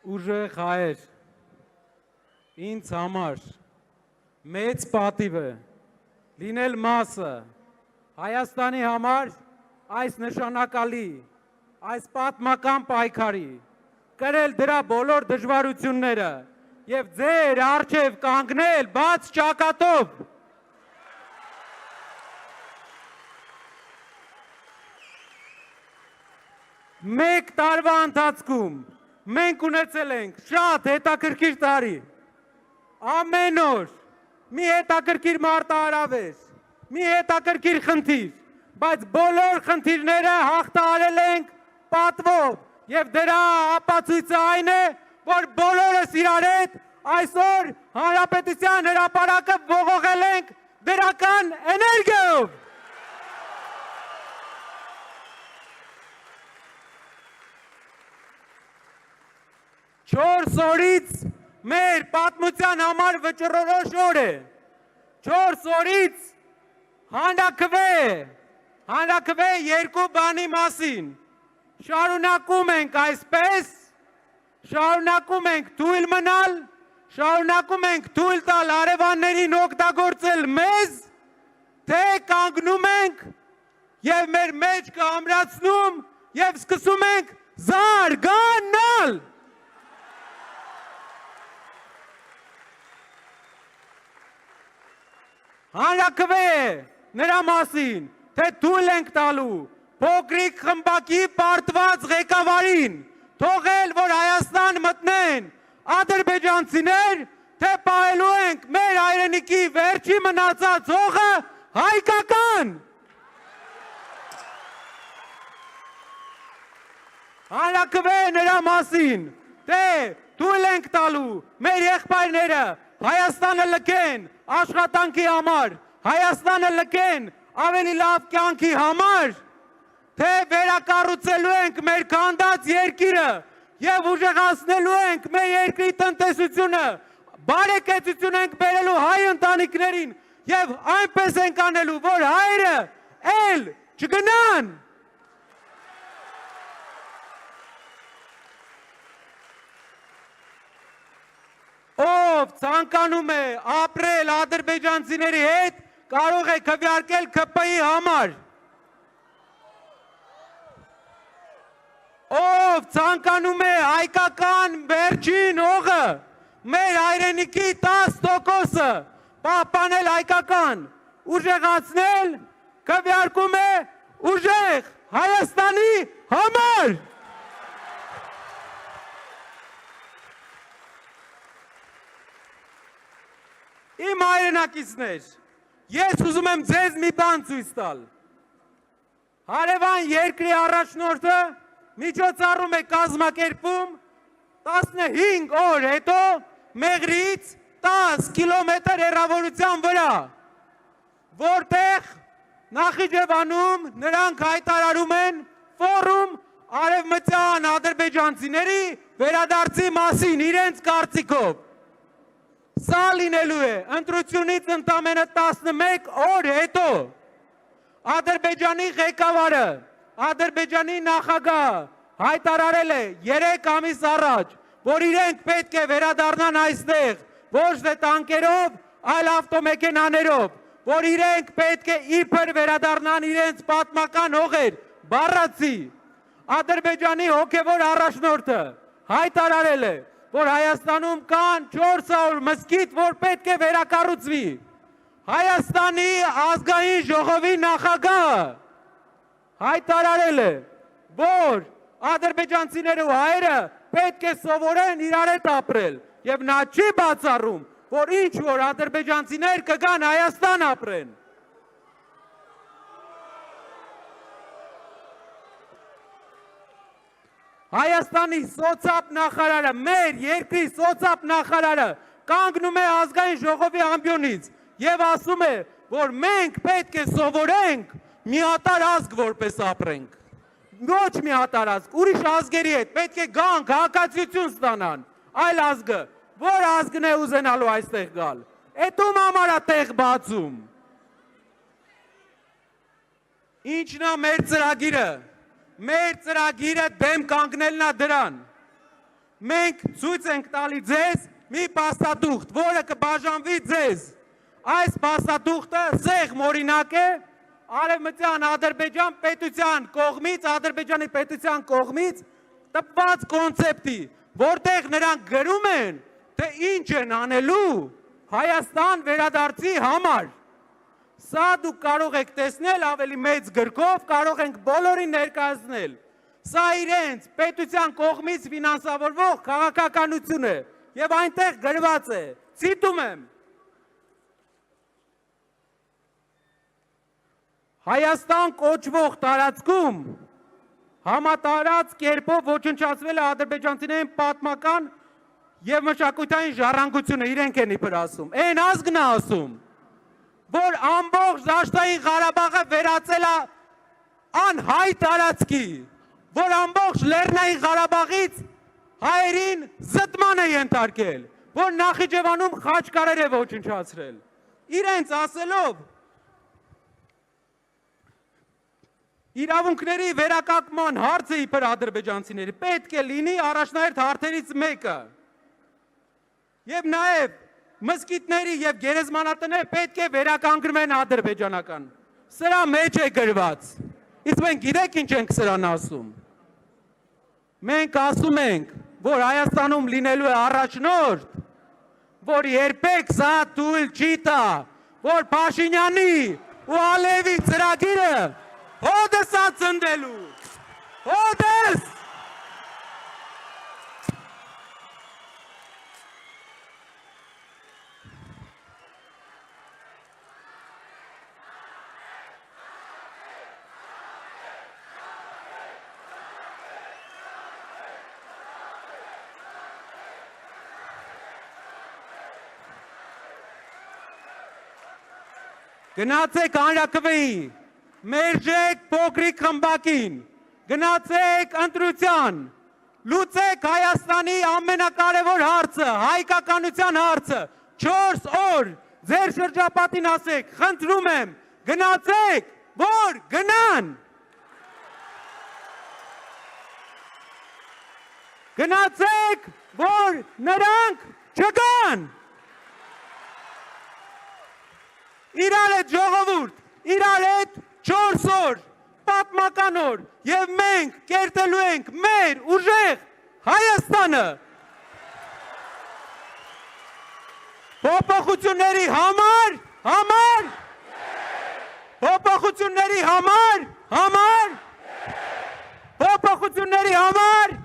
ուժեղ հայեր, ինձ համար մեծ պատիվ է լինել մասը Հայաստանի համար այս նշանակալի, այս պատմական պայքարի, կրել դրա բոլոր դժվարությունները և ձեր առջև կանգնել բաց ճակատով։ Մեկ տարվա ընթացքում մենք ունեցել ենք շատ հետաքրքիր տարի, ամեն օր մի հետաքրքիր մարտահրավեր, մի հետաքրքիր խնդիր, բայց բոլոր խնդիրները հաղթահարել ենք պատվով և դրա ապացույցը այն է, որ բոլորս իրար հետ այսօր Հանրապետության հրապարակը ողողել ենք դրական էներգիայով։ Չորս օրից մեր պատմության համար վճռորոշ օր է, 4 օրից հանրաքվե երկու բանի մասին, շարունակում ենք այսպես, շարունակում ենք թույլ մնալ, շարունակում ենք թույլ տալ հարևաններին օգտագործել մեզ, թե կանգնում ենք և մեր մեջքը ամրացնում և սկսում ենք զարգանալ։ Հանրաքվե է նրա մասին, թե թույլ ենք տալու փոքրիկ խմբակի պարտված ղեկավարին, թողել, որ Հայաստան մտնեն ադրբեջանցիներ, թե պահելու ենք մեր հայրենիքի վերջի մնացած հողը հայկական։ Հանրաքվե է նրա մասին, թե թույլ ենք տալու մեր եղբայրները Հայաստանը լքեն աշխատանքի համար, Հայաստանը լքեն ավելի լավ կյանքի համար, թե վերակառուցելու ենք մեր քանդած երկիրը և ուժեղացնելու ենք մեր երկրի տնտեսությունը, բարեկեցություն ենք բերելու հայ ընտանիքներին և այնպես ենք անելու, որ հայերը էլ չգնան։ Ով ցանկանում է ապրել ադրբեջանցիների հետ, կարող է քվեարկել ՔՊ-ի համար։ Ով ցանկանում է հայկական վերջին հողը, մեր հայրենիքի 10%-ը պահպանել հայկական, ուժեղացնել, քվեարկում է ուժեղ Հայաստանի համար։ Իմ հայրենակիցներ, ես ուզում եմ ձեզ մի բան ցույց տալ։ Հարևան երկրի առաջնորդը միջոցառում է կազմակերպում 15 օր հետո Մեղրիից 10 կիլոմետր հեռավորության վրա, որտեղ Նախիջևանում նրանք հայտարարում են ֆորում արևմտյան ադրբեջանցիների վերադարձի մասին իրենց կարծիքով։ Սա լինելու է ընտրությունից ընդամենը 11 օր հետո Ադրբեջանի ղեկավարը, Ադրբեջանի նախագահը հայտարարել է 3 ամիս առաջ, որ իրենք պետք է վերադառնան այստեղ ոչ թե տանկերով, այլ ավտոմեքենաներով, որ իրենք պետք է իբր վերադառնան իրենց պատմական հողեր, բառացի։ Ադրբեջանի հոգևոր առաջնորդը հայտարարել է, որ Հայաստանում կան 400 մզկիթ, որ պետք է վերակառուցվի։ Հայաստանի ազգային ժողովի նախագահը հայտարարել է, որ ադրբեջանցիները ու հայերը պետք է սովորեն իրար հետ ապրել, և նա չի բացառում, որ ինչ որ ադրբեջանցիներ կգան Հայաստան ապրեն։ Հայաստանի սոցապ նախարարը, մեր երկրի սոցապ նախարարը կանգնում է ազգային ժողովի ամբիոնից և ասում է, որ մենք պետք է սովորենք միատարր ազգ որպես ապրենք։ Ոչ միատարր ազգ, ուրիշ ազգերի հետ պետք է գանք, հակացություն ստանան, այլ ազգը, որ ազգն է ուզենալու այստեղ գալ, էտում համար է տեղ բացում։ Ինչն է մեր ծրագիրը։ Մեր ծրագիրը դեմ կանգնելն է դրան, մենք ցույց ենք տալի ձեզ մի փաստաթուղթ, որը կբաժանվի ձեզ։ Այս փաստաթուղթը սեղմ օրինակ է Արևմտյան Ադրբեջան պետության կողմից, Ադրբեջանի պետության կողմից տպված կոնցեպտի, որտեղ նրանք գրում են, թե ինչ են անելու Հայաստան վերադարձի համար։ Սա դուք կարող եք տեսնել ավելի մեծ գրքով, կարող ենք բոլորին ներկայացնել։ Սա իրենց պետության կողմից ֆինանսավորվող քաղաքականություն է եւ այնտեղ գրված է, ցիտում եմ. Հայաստան կոչվող տարածքում համատարած կերպով ոչնչացվել է ադրբեջանցիների պատմական եւ մշակութային ժառանգությունը, իրենք են իբր ասում։ Այն ազգն է ասում, որ ամբողջ Դաշտային Ղարաբաղը վերածել է անհայ տարածքի, որ ամբողջ Լեռնային Ղարաբաղից հայերին զտման է ենթարկել, որ Նախիջևանում խաչկարեր է ոչնչացրել։ Իրենց ասելով իրավունքների վերականգնման հարցը իբր ադրբեջանցիների պետք է լինի առաջնահերթ հարցերից մեկը։ Եվ նաև մզկիթների եւ գերեզմանատները պետք է վերականգնվեն ադրբեջանական։ Սրա մեջ է գրված։ Իսկ մենք գիտեք ինչ ենք սրան ասում։ Մենք ասում ենք, որ Հայաստանում լինելու է առաջնորդ, որ երբեք սա թույլ չի տա, որ Փաշինյանի ու Ալիևի ծրագիրը հոդս է ծնդելու, հոդս։ Գնացեք հանրաքվեի, մերժեք փոքրիկ խմբակին, գնացեք ընտրության, լուծեք Հայաստանի ամենակարևոր հարցը, հայկականության հարցը, 4 օր ձեր շրջապատին ասեք, խնդրում եմ, գնացեք, որ գնան։ Գնացեք, որ նրանք չգան։ Իրար հետ ժողովուրդ, իրար հետ 4 օր, պատմական օր, եւ մենք կերտելու ենք մեր ուժեղ Հայաստանը։ Փոփոխությունների համար, փոփոխությունների համար, փոփոխությունների համար,